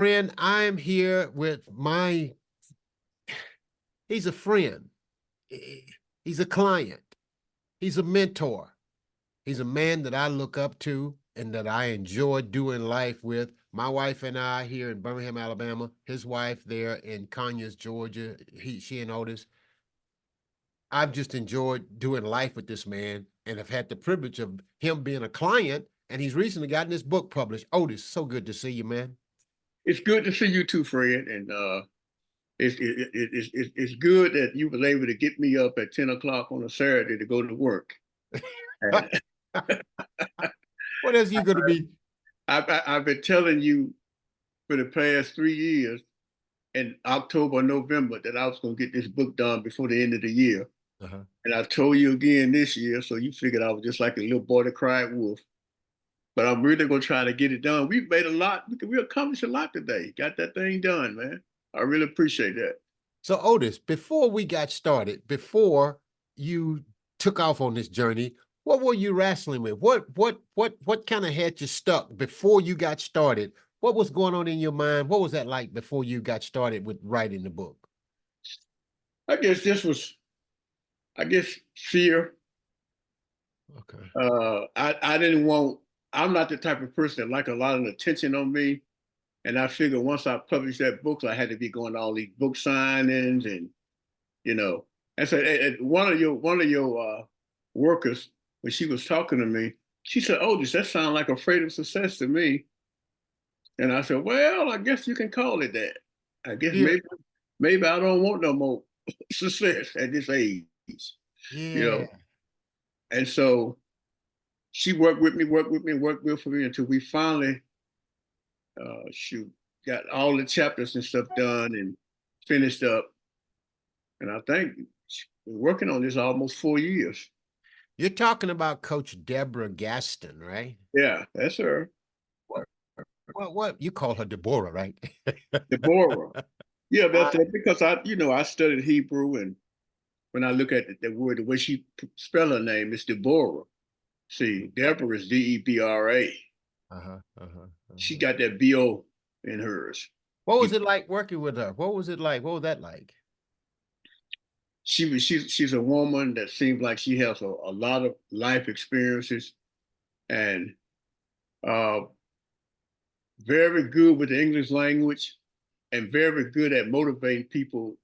Friend, I'm here with he's a friend. He's a client. He's a mentor. He's a man that I look up to and that I enjoy doing life with. My wife and I here in Birmingham, Alabama, his wife there in Conyers, Georgia, she and Otis. I've just enjoyed doing life with this man and have had the privilege of him being a client, and he's recently gotten his book published. Otis, so good to see you, man. It's good to see you too, Fred. And it's good that you were able to get me up at 10 o'clock on a Saturday to go to work. And What else are you going to be? I've been telling you for the past 3 years in October, November, that I was going to get this book done before the end of the year. Uh-huh. And I told you again this year, so you figured I was just like a little boy that cried wolf. But I'm really going to try to get it done. We've made a lot. We accomplished a lot today. Got that thing done, man. I really appreciate that. So Otis, before we got started, before you took off on this journey, what were you wrestling with? What kind of had you stuck before you got started? What was going on in your mind? What was that like before you got started with writing the book? I guess this was, I guess, fear. Okay. I didn't want, I'm not the type of person that like a lot of attention on me. And I figured once I published that book, I had to be going to all these book signings and, you know, and so one of your workers, when she was talking to me, she said, "Oh, that sounds like a freight of success to me." And I said, "Well, I guess you can call it that. I guess Yeah. maybe I don't want no more success at this age, you Yeah. know." And so she worked with me, worked with for me until we finally shoot got all the chapters and stuff done and finished up. And I think we're working on this almost 4 years. You're talking about Coach Deborah Gaston, right? Yeah, that's her. What what you call her Deborah, right? Deborah. Yeah, I, because I studied Hebrew, and when I look at the word, the way she spell her name, it's Deborah. See, Deborah is Debra. uh-huh, uh-huh, She uh-huh. got that B-O in hers. What was You- it like working with her? What was it like? What was that like? she's a woman that seems like she has a lot of life experiences and uh, very good with the English language and very good at motivating people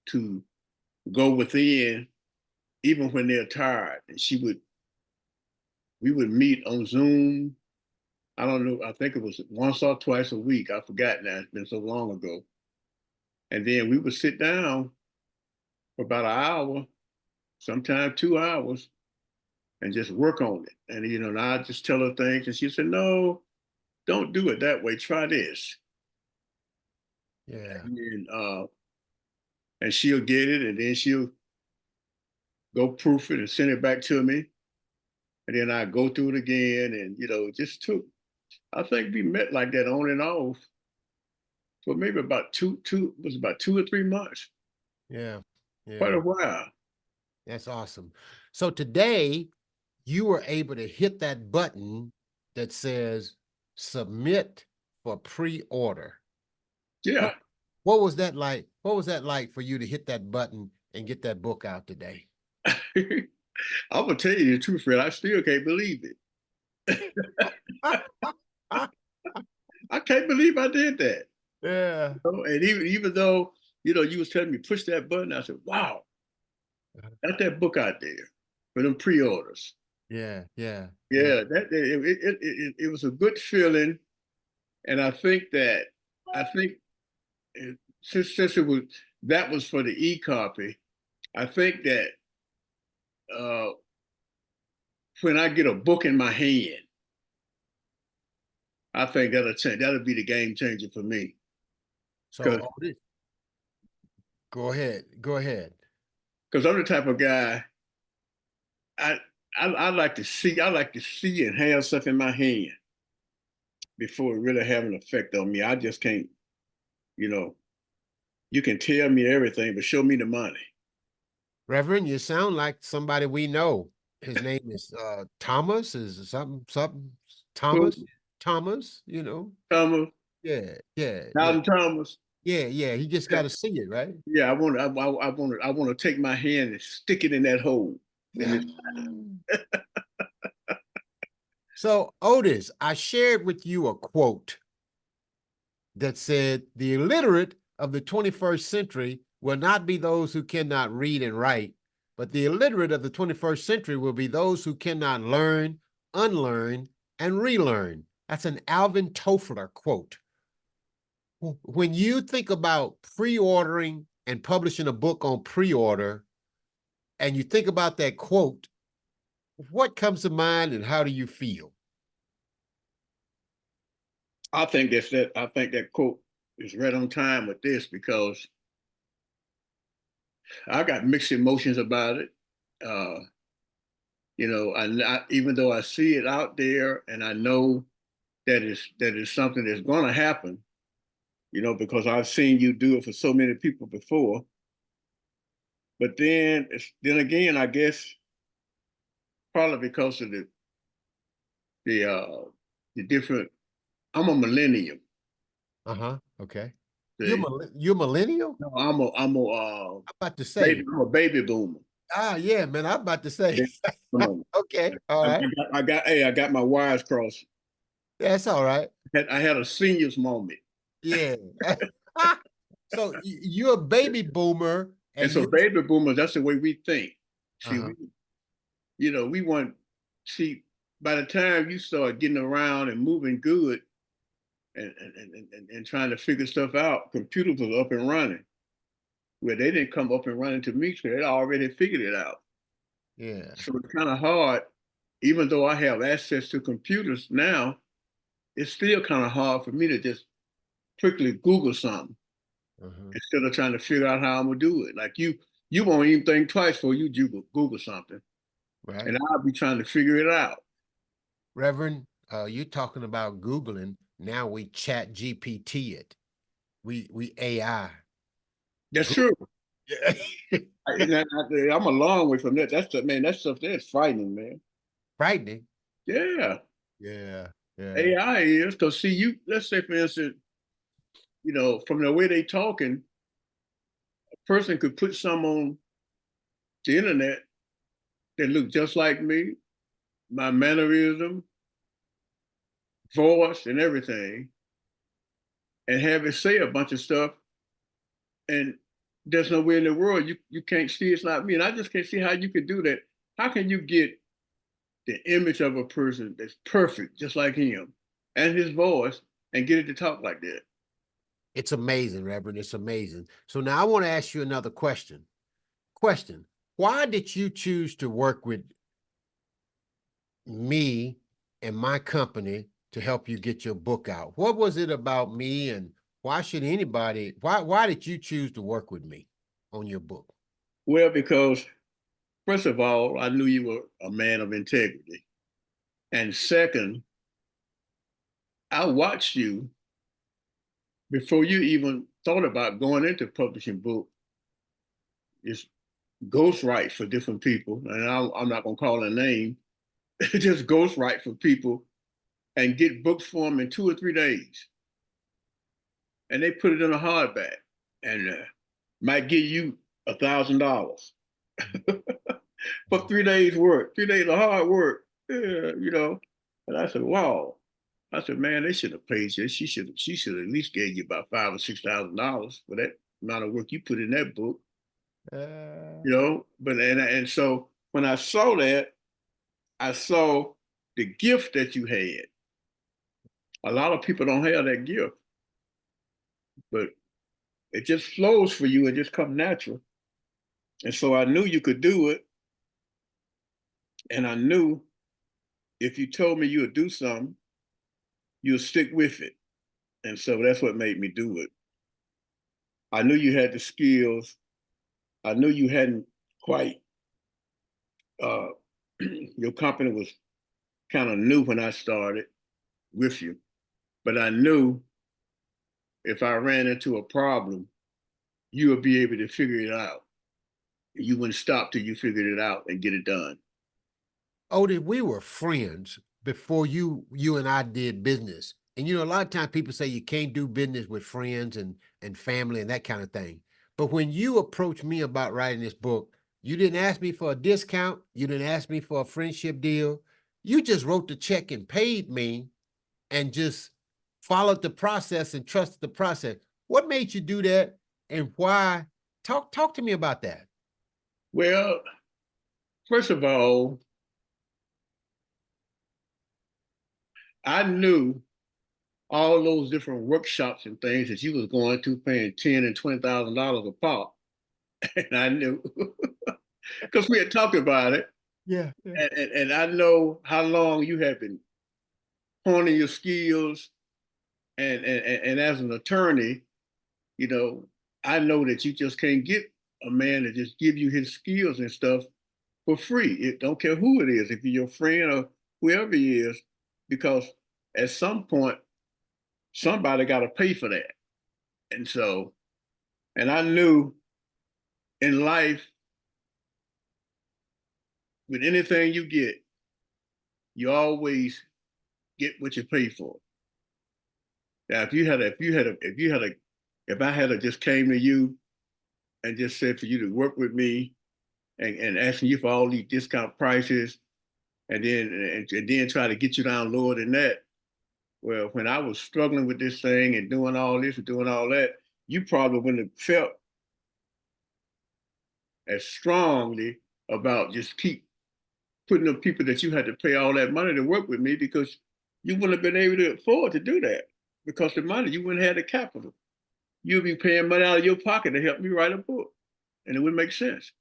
to go within, even when they're tired. And we would meet on Zoom. I don't know. I think it was once or twice a week. I forgot now. It's been so long ago. And then we would sit down for about an hour, sometimes 2 hours, and just work on it. And I'd just tell her things, and she said, "No, don't do it that way. Try this." Yeah. And she'll get it, and then she'll go proof it and send it back to me. And then I go through it again, and it just took. I think we met like that on and off for maybe about was about 2 or 3 months, Yeah. quite Yeah. a while. That's awesome. So today you were able to hit that button that says submit for pre-order. Yeah, What what was that like? What was that like for you to hit that button and get that book out today? I'm gonna tell you the truth, Fred. I still can't believe it. I can't believe I did that. Yeah. And even though you was telling me push that button, I said, "Wow, got that book out there for them pre-orders." Yeah. Yeah. Yeah. Yeah, that it was a good feeling, and I think since it was that was for the e-copy, I think that uh, when I get a book in my hand, I think that'll change. That'll be the game changer for me. So Because Otis, go ahead. Go ahead. I'm the type of guy I, I like to see. I like to see and have stuff in my hand before it really have an effect on me. I just can't. You know, you can tell me everything, but show me the money. Reverend, you sound like somebody we know. His name is Thomas, is something Who? Thomas, Thomas, you know. Thomas? Yeah, yeah, yeah, Down Thomas. yeah, yeah. You just got to see it, right? Yeah, I want to take my hand and stick it in that hole. And it's, So, Otis, I shared with you a quote that said, the illiterate of the 21st century will not be those who cannot read and write, but the illiterate of the 21st century will be those who cannot learn, unlearn, and relearn. That's an Alvin Toffler quote. When you think about pre-ordering and publishing a book on pre-order, and you think about that quote, what comes to mind and how do you feel? I think that's that. I think that quote is right on time with this because I got mixed emotions about it. Uh, even though I see it out there and I know that is something that's going to happen, because I've seen you do it for so many people before. But then again, I guess probably because of the uh, the different. I'm a millennium. Uh-huh. Okay. See? You're millennial? No, I'm about to say. I'm a baby boomer. Ah, yeah, man. I'm about to say. Yeah, come on. Okay. All right. I got my wires crossed. That's all right. I had a senior's moment. Yeah. So you're a baby boomer And and so you baby boomers, that's the way we think. See, uh-huh. we want, see, by the time you start getting around and moving good and trying to figure stuff out, computers was up and running. Where they didn't come up and running to me, so they already figured it out. Yeah. So it's kind of hard, even though I have access to computers now, it's still kind of hard for me to just quickly Google something Uh-huh. instead of trying to figure out how I'm gonna do it. Like you won't even think twice before you Google something, Right. and I'll be trying to figure it out. Reverend, you're talking about Googling. Now we chat GPT it. We AI. That's Go- true. Yeah. I'm a long way from that. That stuff that's frightening, man. Frightening. Yeah, Yeah. Yeah. AI is because see you. Let's say for instance, from the way they talking, a person could put some on the internet that look just like me, my mannerism, voice, and everything, and have it say a bunch of stuff, and there's nowhere in the world you can't see it's not me. And I just can't see how you could do that. How can you get the image of a person that's perfect, just like him, and his voice, and get it to talk like that? It's amazing, Reverend. It's amazing. So now I want to ask you another question. Question. Why did you choose to work with me and my company to help you get your book out? What was it about me and why should anybody why did you choose to work with me on your book? Well, because first of all, I knew you were a man of integrity. And second, I watched you before you even thought about going into publishing book. Just ghostwrite for different people, and I'm not gonna call a name. Just ghostwrite for people and get books for them in 2 or 3 days, and they put it in a hardback, and might give you $1,000 for 3 days work, 3 days of hard work. Yeah. And I said, wow. I said, man, they should have paid you. She should at least gave you about $5,000 or $6,000 for that amount of work you put in that book. Uh, But and so when I saw that, I saw the gift that you had. A lot of people don't have that gift, but it just flows for you. It just comes natural. And so I knew you could do it, and I knew if you told me you would do something, you'll stick with it. And so that's what made me do it. I knew you had the skills. I knew you hadn't quite. Uh, your company was kind of new when I started with you, but I knew if I ran into a problem, you would be able to figure it out. You wouldn't stop till you figured it out and get it done. Odie, we were friends before you and I did business. And a lot of times people say you can't do business with friends and family and that kind of thing. But when you approached me about writing this book, you didn't ask me for a discount. You didn't ask me for a friendship deal. You just wrote the check and paid me and just followed the process and trusted the process. What made you do that and why? Talk to me about that. Well, first of all, I knew all those different workshops and things that you was going to paying $10,000 and $20,000 a pop. And I knew because we had talked about it. Yeah, yeah. And I know how long you have been honing your skills and as an attorney, you know, I know that you just can't get a man to just give you his skills and stuff for free. It don't care who it is, if you're your friend or whoever he is, because at some point somebody got to pay for that. And so, and I knew in life, with anything you get, you always get what you pay for. Now, if I had a just came to you and just said for you to work with me and asking you for all these discount prices and then try to get you down lower than that. Well, when I was struggling with this thing and doing all this and doing all that, you probably wouldn't have felt as strongly about just keep putting the people that you had to pay all that money to work with me because you wouldn't have been able to afford to do that because the money, you wouldn't have the capital. You'd be paying money out of your pocket to help me write a book. And it would make sense.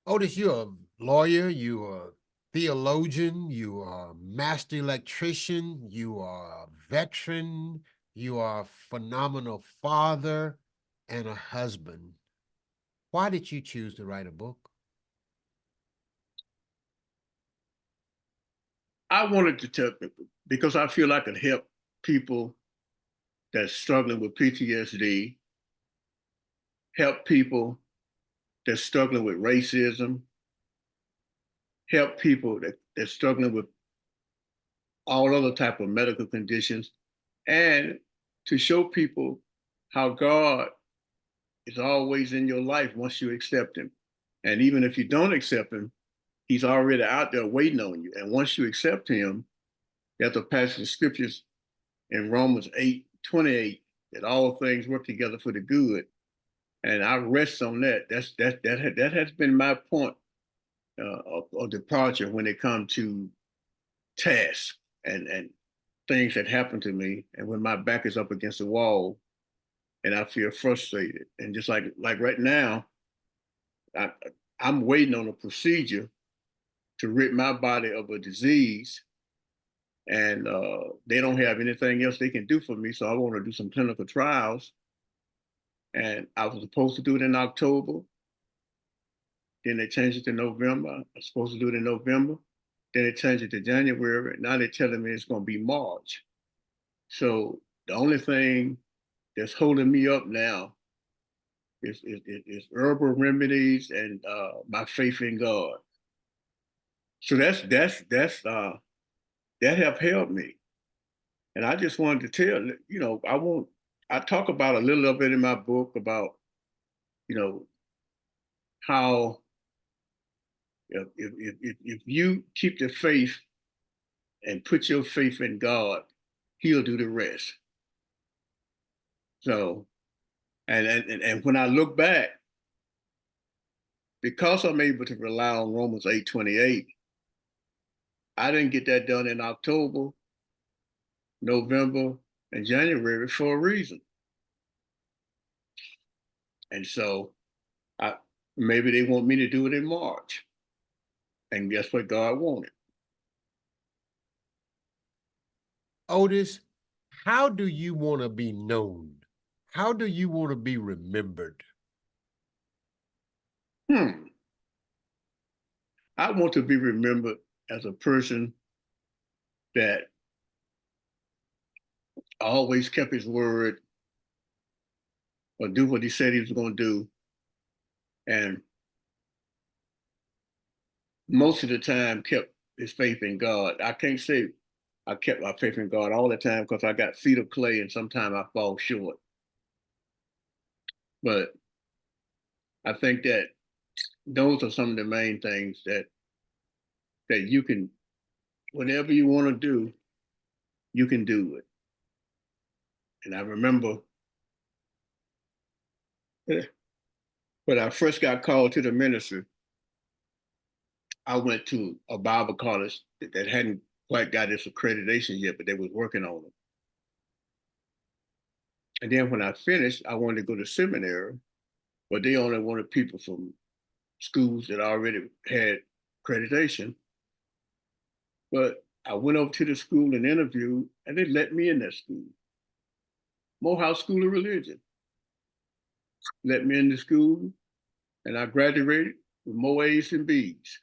Otis, you're a lawyer, you're a theologian, you are a master electrician, you are a veteran, you are a phenomenal father and a husband. Why did you choose to write a book? I wanted to tell people because I feel I could help people that's struggling with PTSD, help people that's struggling with racism, help people that's struggling with all other type of medical conditions, and to show people how God is always in your life once you accept him. And even if you don't accept him, he's already out there waiting on you. And once you accept him, there's a passage of scriptures in Romans 8:28 that all things work together for the good. And I rest on that. That has been my point of departure when it comes to tasks and things that happen to me, and when my back is up against the wall, and I feel frustrated, and just like right now, I, I'm waiting on a procedure to rid my body of a disease, and they don't have anything else they can do for me. So I want to do some clinical trials, and I was supposed to do it in October. Then they changed it to November. I was supposed to do it in November. Then they changed it to January. Now they're telling me it's going to be March. So the only thing that's holding me up now is herbal remedies and my faith in God. So that have helped me. And I just wanted to tell, I talk about a little of it in my book about, you know, how if you keep the faith and put your faith in God, he'll do the rest. So, and when I look back, because I'm able to rely on Romans 8:28, I didn't get that done in October, November, and January for a reason. And so I maybe they want me to do it in March. And guess what God wanted? Otis, how do you want to be known? How do you want to be remembered? Hmm. I want to be remembered as a person that always kept his word or do what he said he was going to do. And most of the time kept his faith in God. I can't say I kept my faith in God all the time because I got feet of clay and sometimes I fall short. But I think that those are some of the main things that you can, whatever you want to do, you can do it. And I remember eh, when I first got called to the ministry, I went to a Bible college that hadn't quite got its accreditation yet, but they was working on it. And then when I finished, I wanted to go to seminary, but they only wanted people from schools that already had accreditation. But I went over to the school and interviewed, and they let me in that school. Morehouse School of Religion let me in the school, and I graduated with more A's and B's.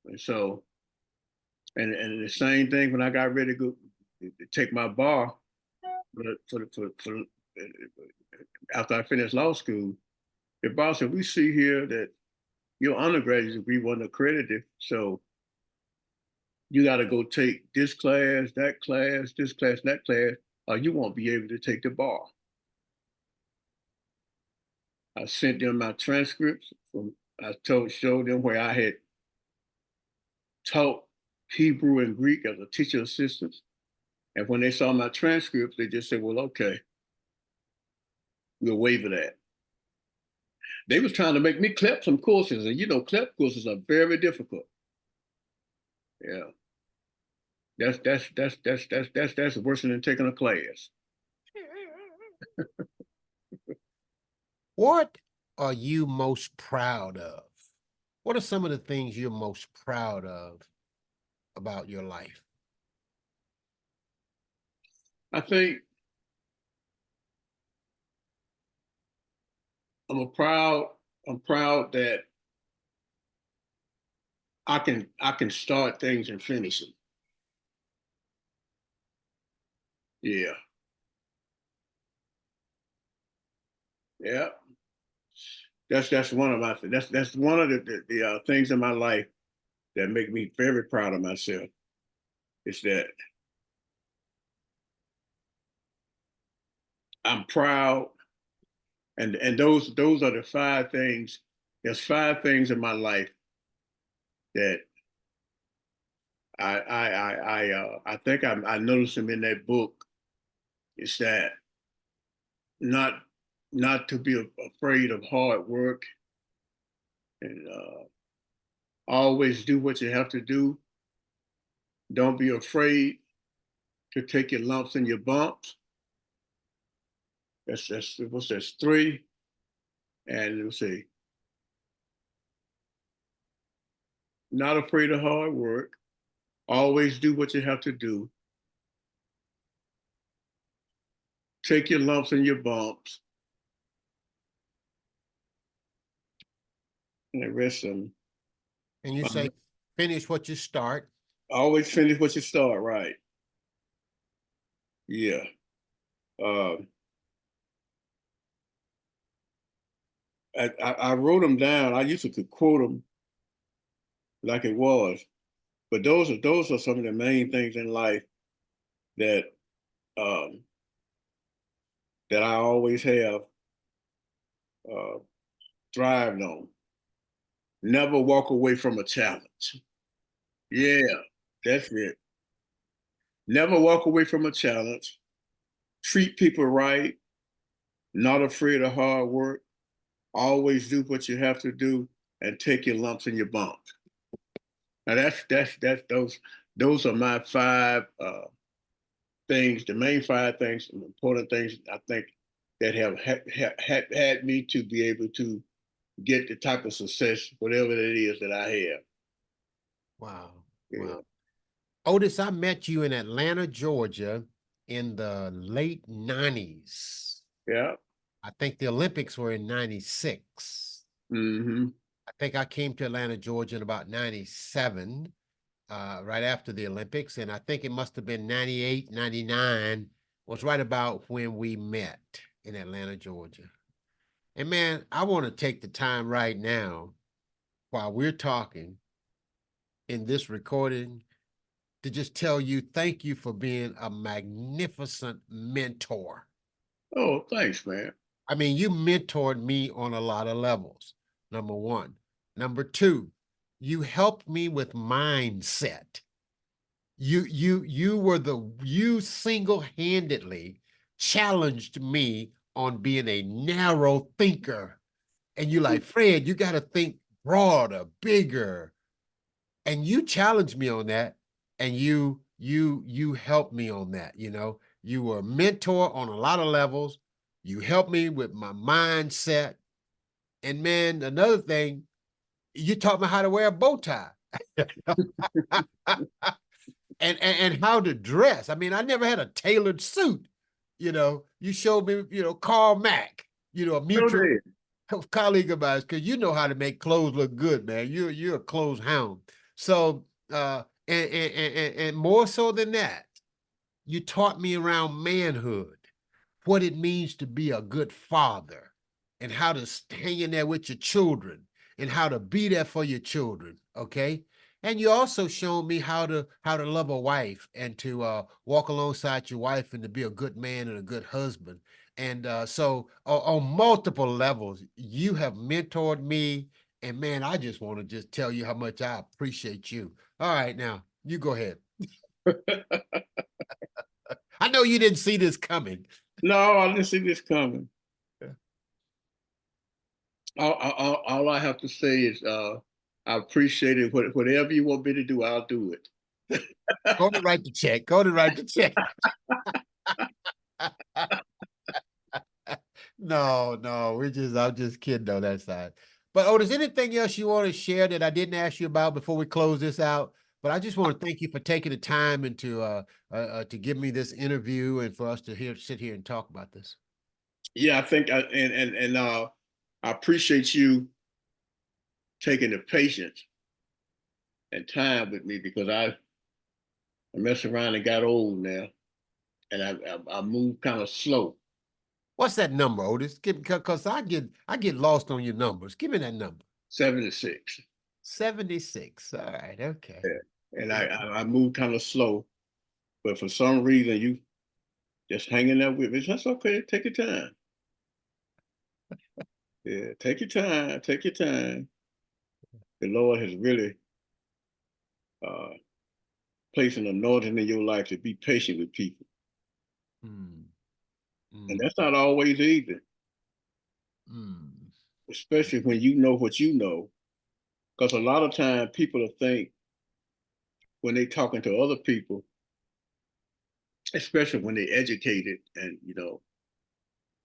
And so, and the same thing when I got ready to go to take my bar for after I finished law school, the bar said, "We see here that your undergraduate degree wasn't accredited, so you got to go take this class, that class, this class, that class, or you won't be able to take the bar." I sent them my transcripts from showed them where I had taught Hebrew and Greek as a teacher assistant. And when they saw my transcripts, they just said, "Well, okay, we'll waiver that." They was trying to make me clep some courses, and you know, clep courses are very difficult. Yeah, that's worse than taking a class. What are you most proud of? What are some of the things you're most proud of about your life? I think I'm proud. I'm proud that I can start things and finish them. Yeah, yeah. That's one of my that's one of the things in my life that make me very proud of myself. Is that I'm proud, and those are the five things. There's five things in my life that I think I noticed them in that book. Is that not not to be afraid of hard work and always do what you have to do. Don't be afraid to take your lumps and your bumps. That's what's that's three. And let's see, not afraid of hard work. Always do what you have to do. Take your lumps and your bumps. And the rest of them. And you say, finish what you start. Always finish what you start, right? Yeah. Um, I wrote them down. I used to quote them like it was, but those are some of the main things in life that um, that I always have uh, thrived on. Never walk away from a challenge. Yeah, that's it. Never walk away from a challenge. Treat people right. Not afraid of hard work. Always do what you have to do, and take your lumps and your bumps. Now that's those are my five things, the main five things, important things I think that have had me to be able to get the type of success, whatever it is that I have. Wow. Yeah. Wow. Otis, I met you in Atlanta, Georgia in the late 90s. Yeah. I think the Olympics were in 96. Mm-hmm. I think I came to Atlanta, Georgia in about 97, right after the Olympics. And I think it must have been 98, 99 was right about when we met in Atlanta, Georgia. And man, I want to take the time right now while we're talking in this recording to just tell you thank you for being a magnificent mentor. Oh, thanks, man. I mean, you mentored me on a lot of levels, number one. Number two, you helped me with mindset. You single-handedly challenged me on being a narrow thinker. And you like, Fred, you got to think broader, bigger. And you challenged me on that. And you helped me on that. You were a mentor on a lot of levels. You helped me with my mindset. And man, another thing, you taught me how to wear a bow tie. and how to dress. I mean, I never had a tailored suit. You showed me, Carl Mack, a So mutual did. colleague of ours, because you know how to make clothes look good, man. You're a clothes hound. So and more so than that, you taught me around manhood, what it means to be a good father, and how to hang in there with your children, and how to be there for your children. Okay. And you also showed me how to love a wife, and to walk alongside your wife, and to be a good man and a good husband. And so on multiple levels, you have mentored me. And man, I just want to just tell you how much I appreciate you. All right, now you go ahead. I know you didn't see this coming. No, I didn't see this coming. Yeah. All I have to say is I appreciate it. Whatever you want me to do, I'll do it. Go to write the check. Go to write the check. No, I'm just kidding on that side. But Otis, anything else you want to share that I didn't ask you about before we close this out? But I just want to thank you for taking the time, and to give me this interview, and for us to sit here and talk about this. Yeah, I think I appreciate you taking the patience and time with me because I messed around and got old now, and I move kind of slow. What's that number, Otis? Because I get lost on your numbers. Give me that number. 76. 76. All right. Okay. Yeah. And Yeah. I move kind of slow, but for some reason you just hanging there with me. That's okay. Take your time. Yeah, take your time. Take your time. The Lord has really uh, placed an anointing in your life to be patient with people, Mm, and mm, that's not always easy, mm, especially when you know what you know. Because a lot of times people will think when they talking to other people, especially when they're educated, and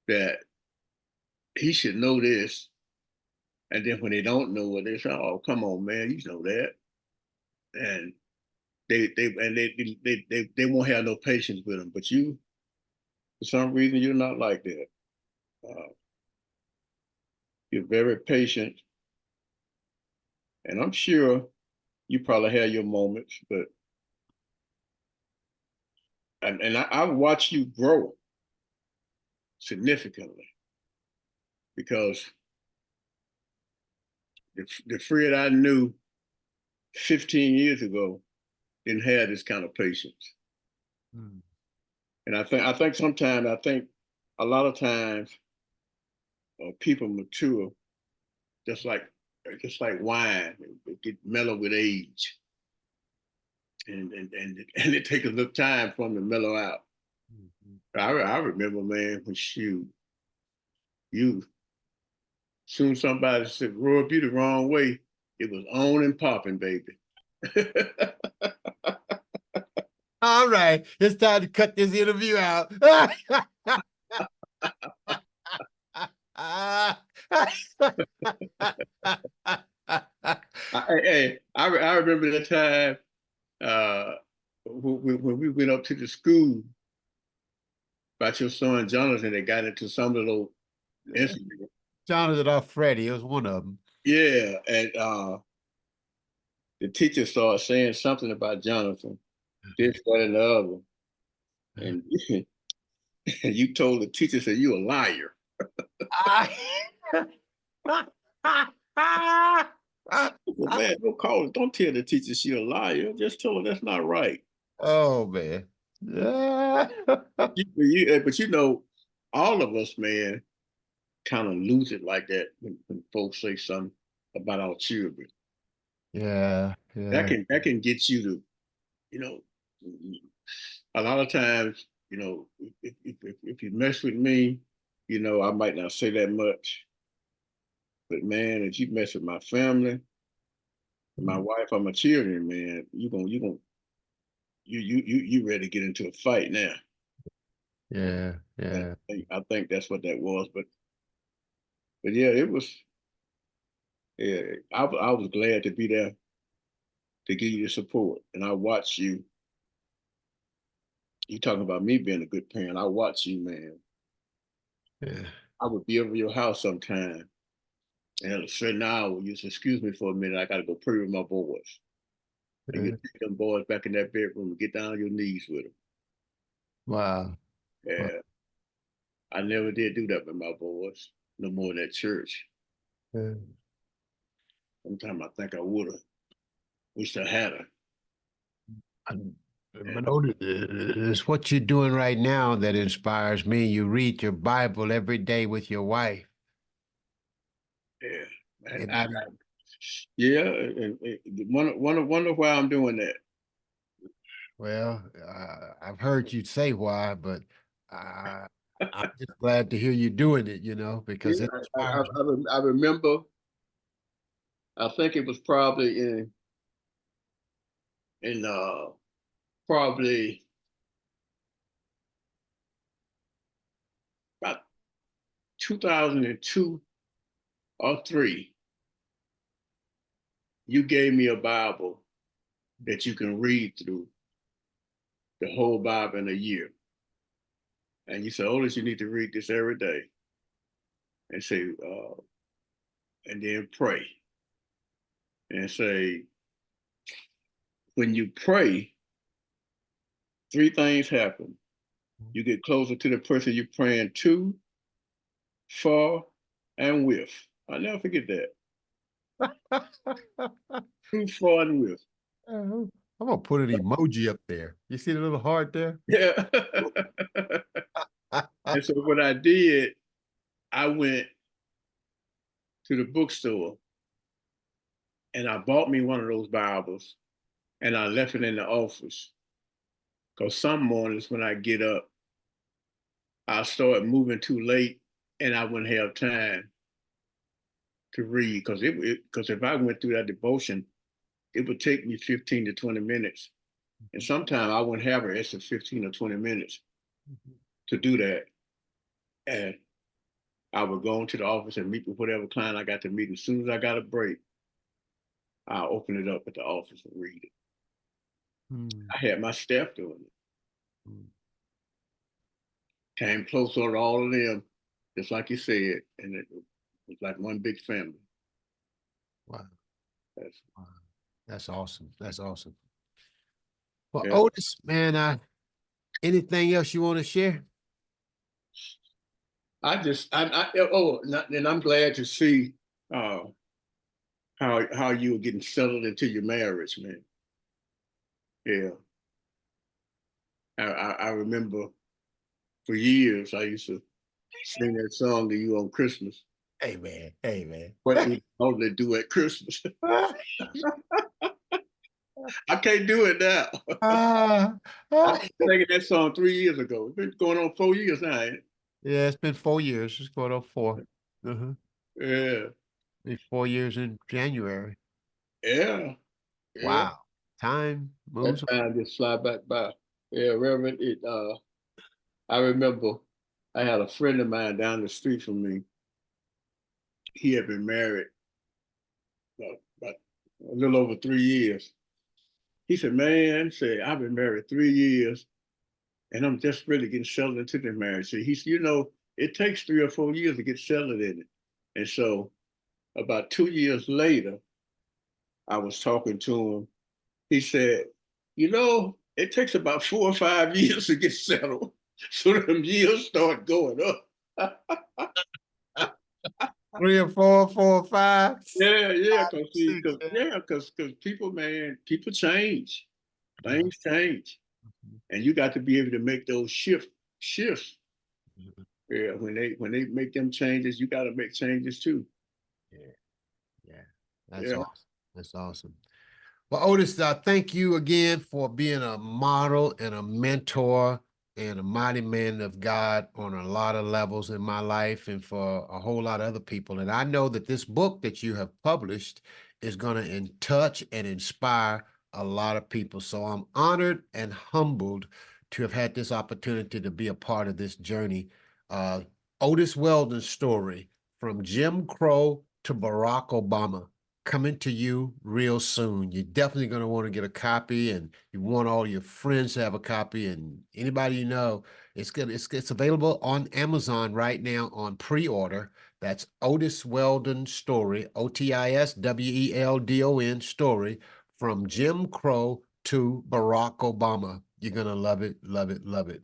that he should know this, and then when they don't know it, they say, "Oh, come on, man, you know that," and they won't have no patience with them. But you, for some reason, you're not like that. Uh, you're very patient, and I'm sure you probably have your moments, but I watch you grow significantly because the Fred I knew 15 years ago didn't have this kind of patience. mm. And I think sometimes a lot of times people mature just like just like wine. It get mellow with age, and it take a little time for them to mellow out. Mhm. I remember, man, when you soon somebody said rub you the wrong way, it was on and popping, baby. All right, it's time to cut this interview out. I remember the time when we went up to the school about your son Jonathan that got into some of those incidents. Jonathan or Freddie, it was one of them. Yeah, and the teacher started saying something about Jonathan, this, that, and the other. And you told the teacher, said, you a liar. Well, man, don't call it. Don't tell the teacher she a liar. Just tell her that's not right. Oh man. Yeah. But you know, all of us, man, kind of lose it like that when folks say something about our children. Yeah. Yeah. That can get you to, you know, a lot of times, you know, if you mess with me, you know, I might not say that much, but man, if you mess with my family, my wife, or my children, man, you ready to get into a fight now. Yeah. And Yeah. I think that's what that was. But yeah, it was. Yeah, I was glad to be there to give you the support, and I watched you. You talking about me being a good parent? I watched you, man. Yeah. I would be over your house sometime, and at a certain hour, you say, "Excuse me for a minute, I got to go pray with my boys." And you Yeah. take them boys back in that bedroom and get down on your knees with them. Wow. Wow. Yeah, I never did do that with my boys, no more in that church. Yeah. Sometimes I think I would have. Wish I had her. And- Yeah, But Otis, it's what you're doing right now that inspires me. You read your Bible every day with your wife. yeah. And And I, yeah, and wonder why I'm doing that. well, I've heard you say why, but uh, I'm just glad to hear you doing it, Yeah, because it inspires me. I remember. I think it was probably in probably about 2002 or three. You gave me a Bible that you can read through the whole Bible in a year, and you said, "Otis, you need to read this every day and say, and then pray and say, when you pray, three things happen. You get closer to the person you're praying to, for, and with." I'll never forget that. To, for, and with. I'm gonna put an emoji up there. You see the little heart there? Yeah. And so what I did, I went to the bookstore and I bought me one of those Bibles and I left it in the office. Because some mornings when I get up, I start moving too late and I wouldn't have time to read. Because if I went through that devotion, it would take me 15 to 20 minutes. And sometimes I wouldn't have an extra 15 or 20 minutes to do that. And I would go into the office and meet with whatever client I got to meet. As soon as I got a break, I'll open it up at the office and read it. Hmm. I had my staff doing it. Hmm. Came closer to all of them, just like you said, and it was like one big family. Wow. That's, Wow. That's awesome. That's awesome. Well, yeah. Otis, man, anything else you want to share? And I'm glad to see uh, how you were getting settled into your marriage, man. Yeah, I remember for years I used to sing that song to you on Christmas. Hey man, hey man. What we only do at Christmas. I can't do it now. Ah, I ah. was singing that song 3 years ago. It's been going on 4 years now, ain't it? Yeah, it's been 4 years. It's going on 4. Uh-huh. Yeah, Be 4 years in January. yeah, yeah. Wow. Time That moves. time just fly back by. Yeah, Reverend. I remember I had a friend of mine down the street from me. He had been married about a little over 3 years. He said, "Man, say I've been married 3 years, and I'm just really getting settled into the marriage." So he said, it takes 3 or 4 years to get settled in it. And so about 2 years later, I was talking to him. He said, it takes about 4 or 5 years to get settled. So them years start going up. 3 or 4, 4 or 5. Yeah, yeah, 5 cause or see, 6, cause yeah. yeah, cause people, man, people change, Yeah. things change, Mhm. and you got to be able to make those shifts. Mhm. Yeah, when they make them changes, you got to make changes too. Yeah, yeah. That's Yeah, awesome. That's awesome. Well, Otis, thank you again for being a model and a mentor and a mighty man of God on a lot of levels in my life and for a whole lot of other people. And I know that this book that you have published is going to touch and inspire a lot of people. So I'm honored and humbled to have had this opportunity to be a part of this journey. Uh, Otis Weldon's story from Jim Crow to Barack Obama coming to you real soon. You're definitely going to want to get a copy, and you want all your friends to have a copy, and anybody you know. It's good. It's available on Amazon right now on pre-order. That's Otis Weldon story, Otisweldon story from Jim Crow to Barack Obama. You're gonna love it, love it, love it.